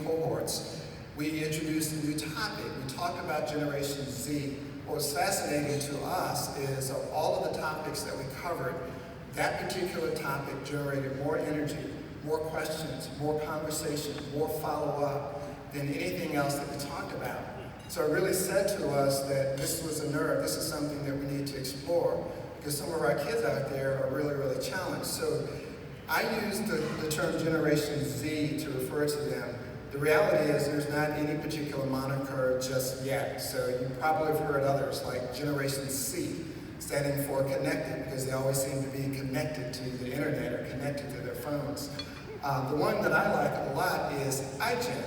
cohorts. We introduced a new topic. We talked about Generation Z. What was fascinating to us is of all of the topics that we covered, that particular topic generated more energy, more questions, more conversation, more follow-up than anything else that we talked about. So it really said to us that this was a nerve, this is something that we need to explore, because some of our kids out there are really, really challenged. So I use the term Generation Z to refer to them. The reality is there's not any particular moniker just yet. So you probably have heard others like Generation C, standing for connected, because they always seem to be connected to the internet or connected to their phones. The one that I like a lot is iGen,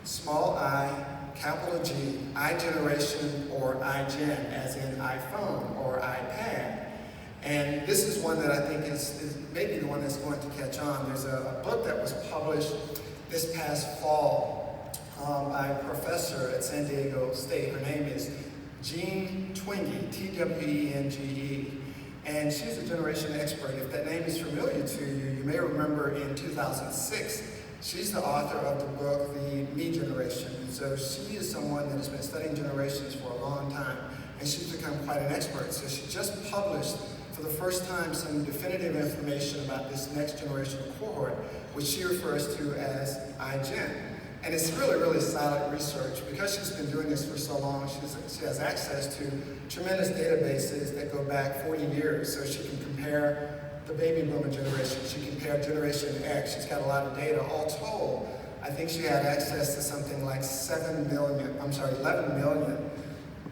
small I, capital G, iGeneration or iGen, as in iPhone or iPad. And this is one that I think is maybe the one that's going to catch on. There's a book that was published this past fall by a professor at San Diego State. Her name is Jean Twenge, Twenge. And she's a generation expert. If that name is familiar to you, you may remember in 2006, she's the author of the book, The Me Generation. And so she is someone that has been studying generations for a long time, and she's become quite an expert. So she just published, for the first time, some definitive information about this next generational cohort, which she refers to as iGen. And it's really, really solid research. Because she's been doing this for so long, she has access to tremendous databases that go back 40 years. So she can compare the baby boomer generation. She compared Generation X. She's got a lot of data. All told, I think she had access to something like 11 million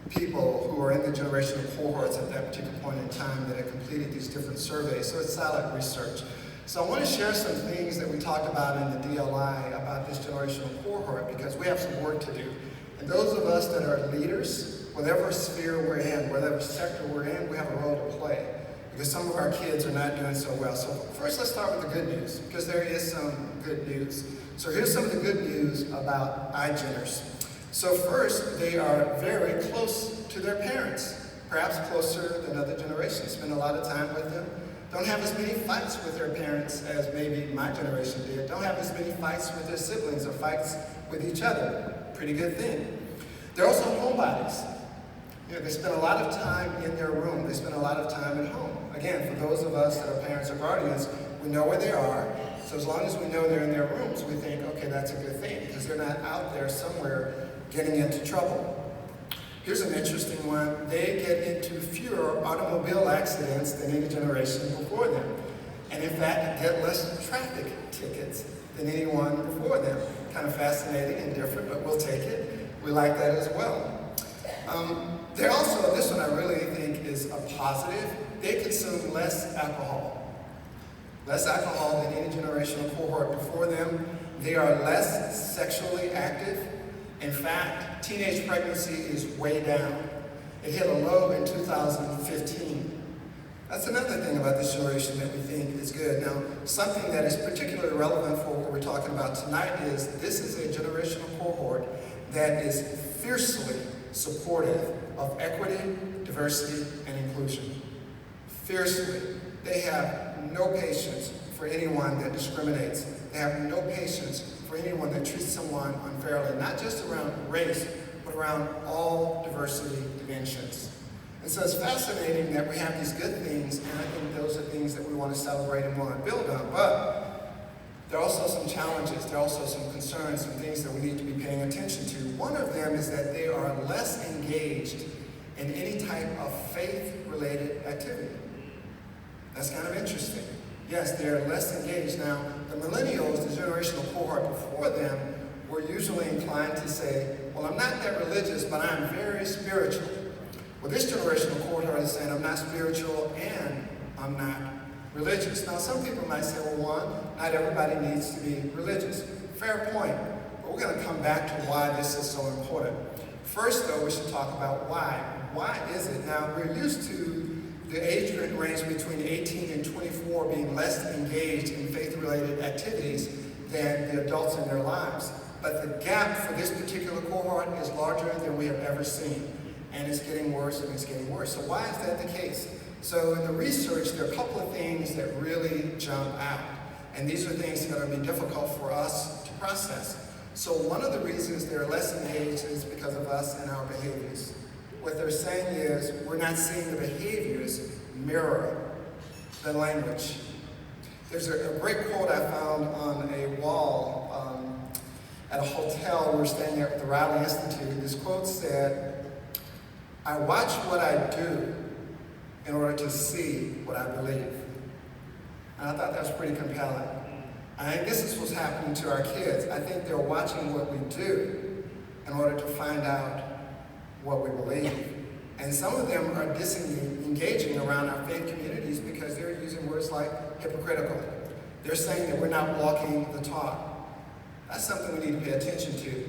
people who are in the generational cohorts at that particular point in time that have completed these different surveys. So it's solid research. So I want to share some things that we talked about in the DLI about this generational cohort, because we have some work to do. And those of us that are leaders, whatever sphere we're in, whatever sector we're in, we have a role to play, because some of our kids are not doing so well. So first, let's start with the good news, because there is some good news. So here's some of the good news about iGeners. So first, they are very close to their parents, perhaps closer than other generations. Spend a lot of time with them. Don't have as many fights with their parents as maybe my generation did. Don't have as many fights with their siblings or fights with each other. Pretty good thing. They're also homebodies. You know, they spend a lot of time in their room. They spend a lot of time at home. Again, for those of us that are parents or guardians, we know where they are. So as long as we know they're in their rooms, we think, okay, that's a good thing, because they're not out there somewhere getting into trouble. Here's an interesting one. They get into fewer automobile accidents than any generation before them. And in fact, get less traffic tickets than anyone before them. Kind of fascinating and different, but we'll take it. We like that as well. They're also, this one I really think is a positive, they consume less alcohol. Less alcohol than any generational cohort before them. They are less sexually active. In fact, teenage pregnancy is way down. It hit a low in 2015. That's another thing about this generation that we think is good. Now, something that is particularly relevant for what we're talking about tonight is this is a generational cohort that is fiercely supportive of equity, diversity, and inclusion. Fiercely. They have no patience for anyone that discriminates. They have no patience for anyone that treats someone unfairly, not just around race, but around all diversity dimensions. And so it's fascinating that we have these good things, and I think those are things that we want to celebrate and want to build on. But there are also some challenges, there are also some concerns, some things that we need to be paying attention to. One of them is that they are less engaged in any type of faith-related activity. That's kind of interesting. Yes, they're less engaged. Now, the millennials, the generational cohort before them, were usually inclined to say, well, I'm not that religious, but I'm very spiritual. Well, this generational cohort is saying, I'm not spiritual and I'm not religious. Now, some people might say, well, Juan, not everybody needs to be religious. Fair point, but we're going to come back to why this is so important. First, though, we should talk about why. Why is it? Now, we're used to the age range between 18 and 24 being less engaged in faith-related activities than the adults in their lives. But the gap for this particular cohort is larger than we have ever seen. And it's getting worse and it's getting worse. So why is that the case? So in the research, there are a couple of things that really jump out. And these are things that are going to be difficult for us to process. So one of the reasons they're less engaged is because of us and our behaviors. What they're saying is we're not seeing the behaviors mirror the language. There's a great quote I found on a wall at a hotel we were staying at the Riley Institute. This quote said, "I watch what I do in order to see what I believe." And I thought that was pretty compelling. I think this is what's happening to our kids. I think they're watching what we do in order to find out what we believe. And some of them are disengaging around our faith communities because they're using words like hypocritical. They're saying that we're not walking the talk. That's something we need to pay attention to.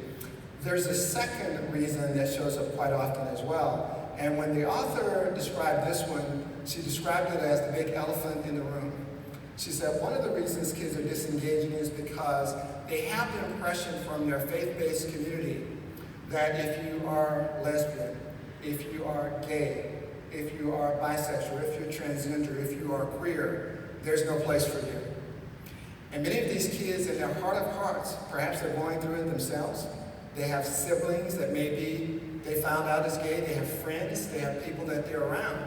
There's a second reason that shows up quite often as well. And when the author described this one, she described it as the big elephant in the room. She said one of the reasons kids are disengaging is because they have the impression from their faith-based community that if you are lesbian, if you are gay, if you are bisexual, if you're transgender, if you are queer, there's no place for you. And many of these kids, in their heart of hearts, perhaps they're going through it themselves. They have siblings that maybe they found out as gay, they have friends, they have people that they're around,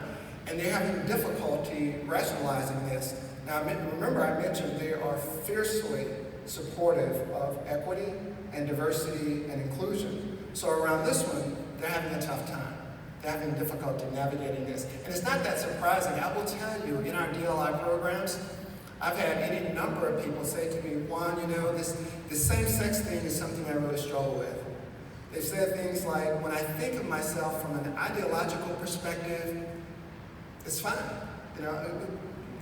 and they're having difficulty rationalizing this. Now, remember I mentioned they are fiercely supportive of equity and diversity and inclusion. So around this one, they're having a tough time. They're having difficulty navigating this. And it's not that surprising. I will tell you, in our DLI programs, I've had any number of people say to me, "Juan, you know, this same-sex thing is something I really struggle with." They've said things like, "When I think of myself from an ideological perspective, it's fine. You know,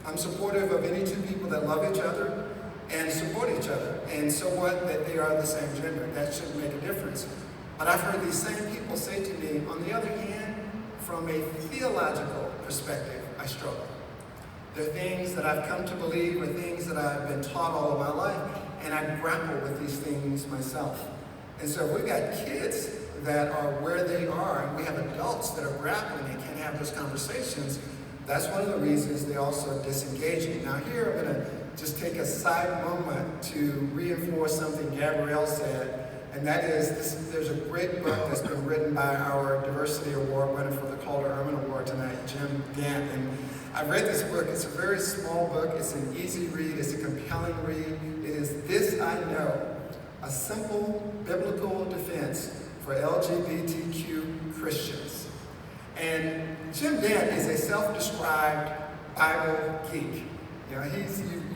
I'm supportive of any two people that love each other and support each other. And so what that they are the same gender? That shouldn't make a difference." But I've heard these same people say to me, on the other hand, from a theological perspective, I struggle. There are things that I've come to believe or things that I've been taught all of my life, and I grapple with these things myself. And so if we've got kids that are where they are, and we have adults that are grappling and can't have those conversations, that's one of the reasons they also are disengaging. Now here I'm going to just take a side moment to reinforce something Gabrielle said, and that is there's a great book that's been written by our Diversity Award winner for the Calder Irwin Award tonight, Jim Gant. And I've read this book. It's a very small book. It's an easy read. It's a compelling read. It is This I Know, a simple biblical defense for LGBTQ Christians. And Jim Gant is a self-described Bible geek. You know,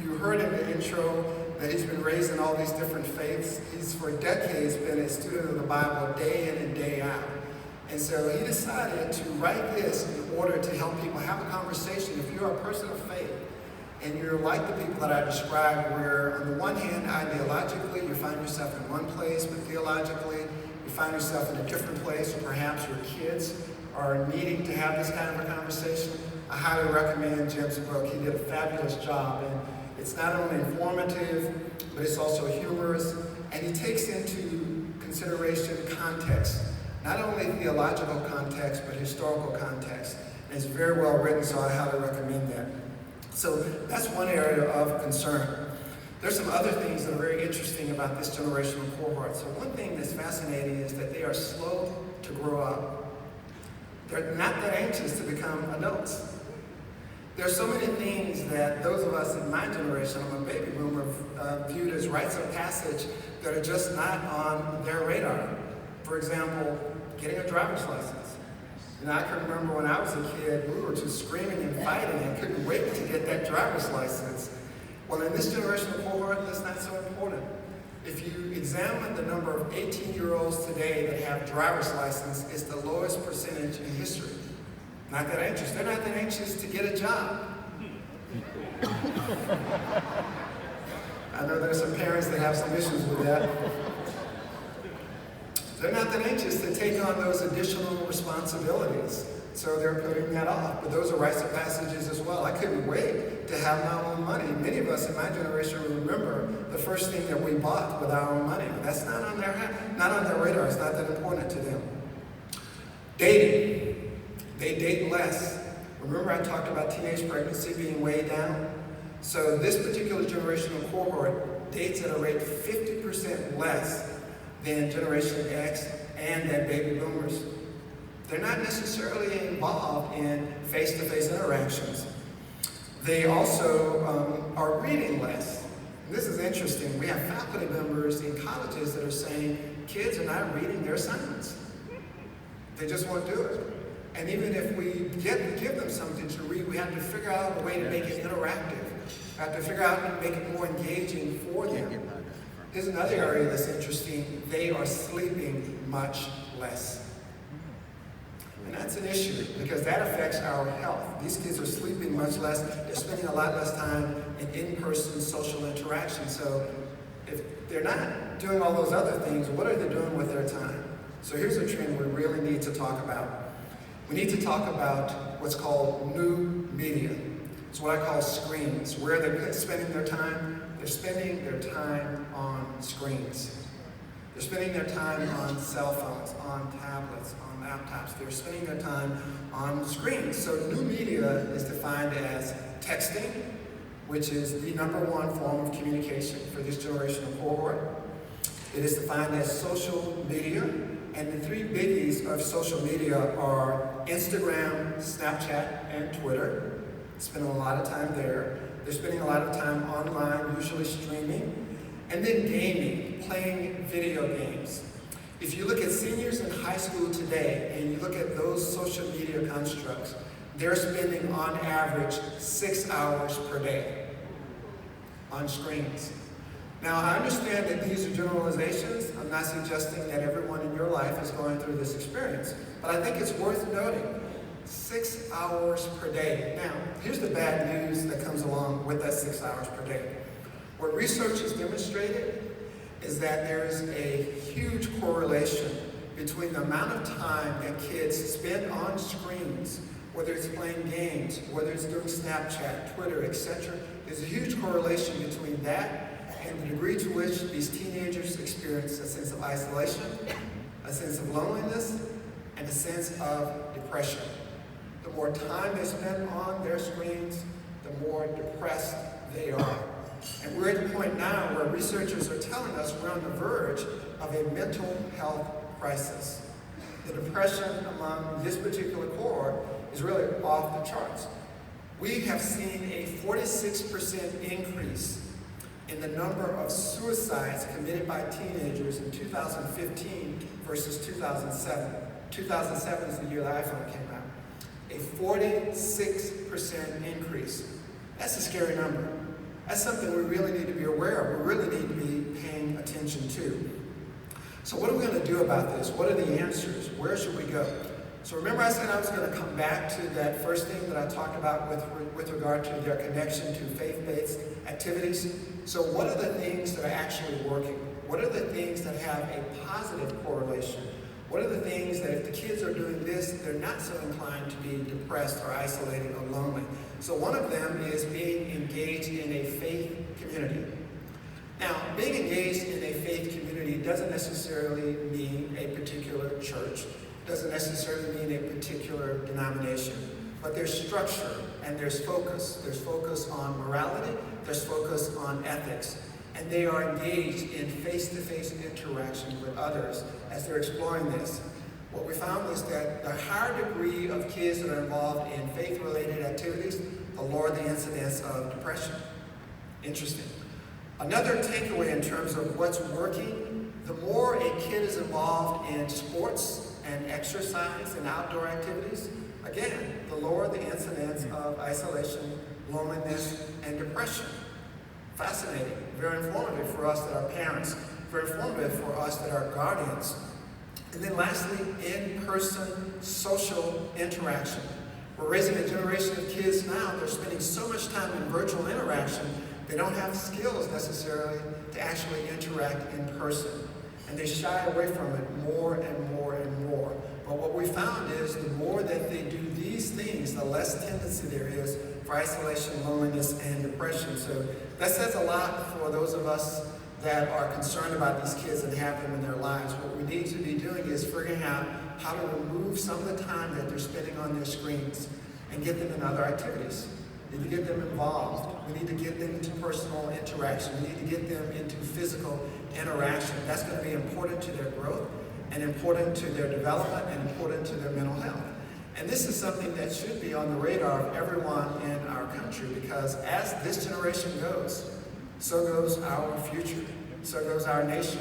you heard in the intro that he's been raised in all these different faiths. He's for decades been a student of the Bible day in and day out. And so he decided to write this in order to help people have a conversation. If you're a person of faith and you're like the people that I described, where on the one hand, ideologically, you find yourself in one place, but theologically, you find yourself in a different place, or perhaps your kids are needing to have this kind of a conversation, I highly recommend Jim's book. He did a fabulous job, and it's not only informative, but it's also humorous, and he takes into consideration context. Not only theological context, but historical context. And it's very well written, so I highly recommend that. So that's one area of concern. There's some other things that are very interesting about this generational cohort. So one thing that's fascinating is that they are slow to grow up. They're not that anxious to become adults. There are so many things that those of us in my generation, I'm a baby boomer, viewed as rites of passage that are just not on their radar. For example, getting a driver's license. You know, I can remember when I was a kid, we were just screaming and fighting and couldn't wait to get that driver's license. Well, in this generational cohort, that's not so important. If you examine the number of 18-year-olds today that have driver's license, it's the lowest percentage in history. Not that anxious. They're not that anxious to get a job. I know there's some parents that have some issues with that. They're not that anxious to take on those additional responsibilities, so they're putting that off. But those are rites of passages as well. I couldn't wait to have my own money. Many of us in my generation remember the first thing that we bought with our own money. But that's not on their radar. It's not that important to them. Dating. They date less. Remember I talked about teenage pregnancy being way down? So this particular generational cohort dates at a rate 50% less than Generation X and than baby boomers. They're not necessarily involved in face-to-face interactions. They also are reading less. And this is interesting. We have faculty members in colleges that are saying kids are not reading their assignments. They just won't do it. And even if we give them something to read, we have to figure out a way to make it interactive. We have to figure out how to make it more engaging for them. Here's another area that's interesting. They are sleeping much less. And that's an issue because that affects our health. These kids are sleeping much less. They're spending a lot less time in-person social interaction. So if they're not doing all those other things, what are they doing with their time? So here's a trend we really need to talk about. We need to talk about what's called new media. It's what I call screens. Where they're spending their time? They're spending their time on screens. They're spending their time on cell phones, on tablets, on laptops. They're spending their time on screens. So new media is defined as texting, which is the #1 form of communication for this generational cohort. It is defined as social media, and the three biggies of social media are Instagram, Snapchat, and Twitter. Spending a lot of time there. They're spending a lot of time online, usually streaming. And then gaming, playing video games. If you look at seniors in high school today, and you look at those social media constructs, they're spending on average 6 hours per day on screens. Now, I understand that these are generalizations. I'm not suggesting that everyone in your life is going through this experience, but I think it's worth noting. 6 hours per day. Now, here's the bad news that comes along with that 6 hours per day. What research has demonstrated is that there is a huge correlation between the amount of time that kids spend on screens, whether it's playing games, whether it's doing Snapchat, Twitter, etc. There's a huge correlation between that and the degree to which these teenagers experience a sense of isolation, a sense of loneliness, and a sense of depression. The more time they spend on their screens, the more depressed they are. And we're at the point now where researchers are telling us we're on the verge of a mental health crisis. The depression among this particular cohort is really off the charts. We have seen a 46% increase in the number of suicides committed by teenagers in 2015 versus 2007. 2007 is the year the iPhone came out. A 46% increase. That's a scary number. That's something we really need to be aware of. We really need to be paying attention to. So what are we going to do about this? What are the answers? Where should we go? So remember I said I was going to come back to that first thing that I talked about with regard to their connection to faith-based activities. So what are the things that are actually working? What are the things that have a positive correlation? What are the things that if the kids are doing this, they're not so inclined to be depressed or isolated or lonely? So one of them is being engaged in a faith community. Now, being engaged in a faith community doesn't necessarily mean a particular church, doesn't necessarily mean a particular denomination, but there's structure and there's focus. There's focus on morality, there's focus on ethics. And they are engaged in face-to-face interaction with others as they're exploring this. What we found is that the higher degree of kids that are involved in faith-related activities, the lower the incidence of depression. Interesting. Another takeaway in terms of what's working, the more a kid is involved in sports and exercise and outdoor activities, again, the lower the incidence of isolation, loneliness, and depression. Fascinating, very informative for us that are parents, very informative for us that are guardians. And then lastly, in-person social interaction. We're raising a generation of kids now, they're spending so much time in virtual interaction, they don't have skills necessarily to actually interact in person. And they shy away from it more and more and more. But what we found is the more that they do these things, the less tendency there is for isolation, loneliness, and depression. So that says a lot for those of us that are concerned about these kids and have them in their lives. What we need to be doing is figuring out how to remove some of the time that they're spending on their screens and get them in other activities. We need to get them involved. We need to get them into personal interaction. We need to get them into physical interaction. That's going to be important to their growth and important to their development and important to their mental health. And this is something that should be on the radar of everyone in our country, because as this generation goes, so goes our future, so goes our nation.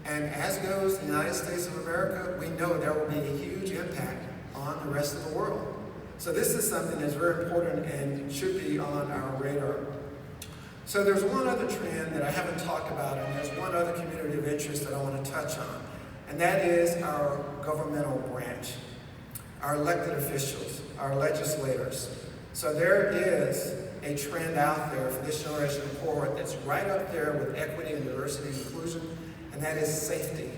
And as goes the United States of America, we know there will be a huge impact on the rest of the world. So this is something that's very important and should be on our radar. So there's one other trend that I haven't talked about, and there's one other community of interest that I want to touch on, and that is our governmental branch, our elected officials, our legislators. So there is a trend out there for this generation of cohort that's right up there with equity and diversity and inclusion, and that is safety,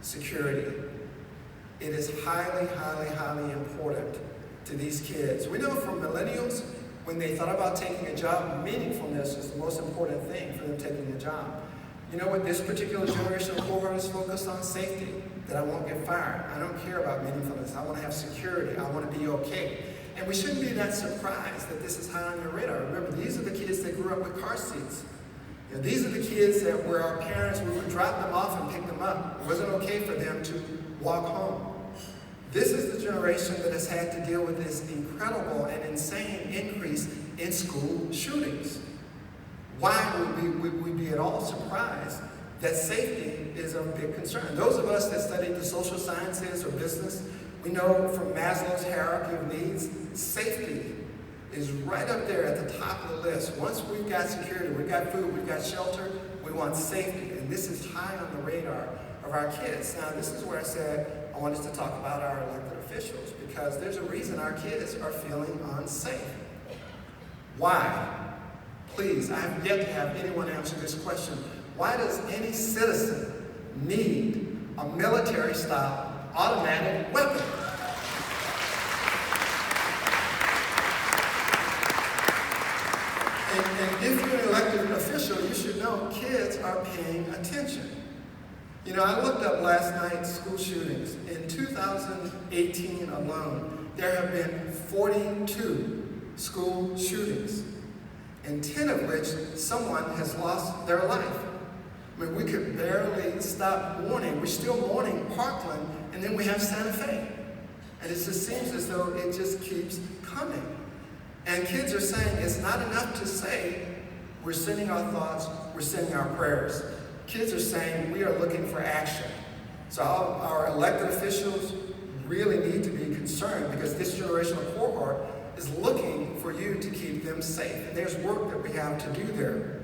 security. It is highly, highly, highly important to these kids. We know from millennials, when they thought about taking a job, meaningfulness is the most important thing for them taking a job. You know what this particular generation of cohort is focused on? Safety, that I won't get fired. I don't care about meaningfulness. I want to have security. I want to be okay. And we shouldn't be that surprised that this is high on their radar. Remember, these are the kids that grew up with car seats. You know, these are the kids that where our parents, we would drop them off and pick them up. It wasn't okay for them to walk home. This is the generation that has had to deal with this incredible and insane increase in school shootings. Why would we be at all surprised that safety is a big concern? Those of us that studied the social sciences or business, we know from Maslow's hierarchy of needs, safety is right up there at the top of the list. Once we've got security, we've got food, we've got shelter, we want safety. And this is high on the radar of our kids. Now, this is where I said I wanted to talk about our elected officials, because there's a reason our kids are feeling unsafe. Why? Please, I have yet to have anyone answer this question. Why does any citizen need a military-style automatic weapon? And if you're an elected official, you should know kids are paying attention. You know, I looked up last night's school shootings. In 2018 alone, there have been 42 school shootings, and 10 of which someone has lost their life. I mean, we could barely stop mourning. We're still mourning Parkland, and then we have Santa Fe. And it just seems as though it just keeps coming. And kids are saying it's not enough to say we're sending our thoughts, we're sending our prayers. Kids are saying we are looking for action. So our elected officials really need to be concerned, because this generational cohort is looking for you to keep them safe. And there's work that we have to do there.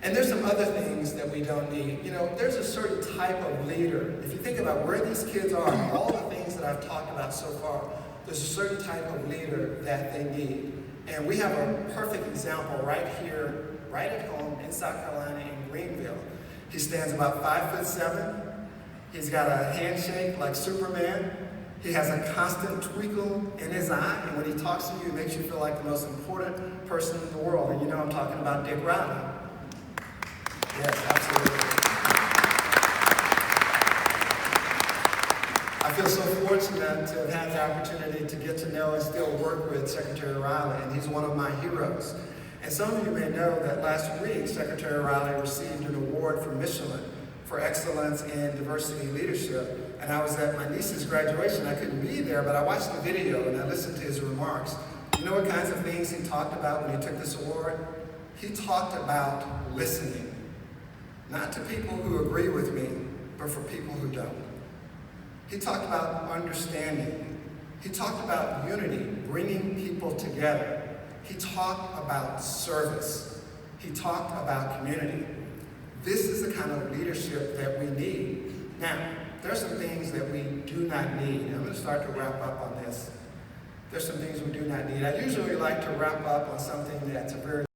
And there's some other things that we don't need. You know, there's a certain type of leader. If you think about where these kids are, all the things that I've talked about so far, there's a certain type of leader that they need. And we have a perfect example right here, right at home in South Carolina in Greenville. He stands about 5'7". He's got a handshake like Superman. He has a constant twinkle in his eye, and when he talks to you, it makes you feel like the most important person in the world. And you know I'm talking about Dick Riley. Yes, absolutely. I feel so fortunate to have had the opportunity to get to know and still work with Secretary Riley, and he's one of my heroes. And some of you may know that last week, Secretary Riley received an award from Michelin for excellence in diversity leadership. And I was at my niece's graduation. I couldn't be there, but I watched the video and I listened to his remarks. You know what kinds of things he talked about when he took this award? He talked about listening. Not to people who agree with me, but for people who don't. He talked about understanding. He talked about unity, bringing people together. He talked about service. He talked about community. This is the kind of leadership that we need. Now, there are some things that we do not need. I'm going to start to wrap up on this. There's some things we do not need. I usually like to wrap up on something that's a very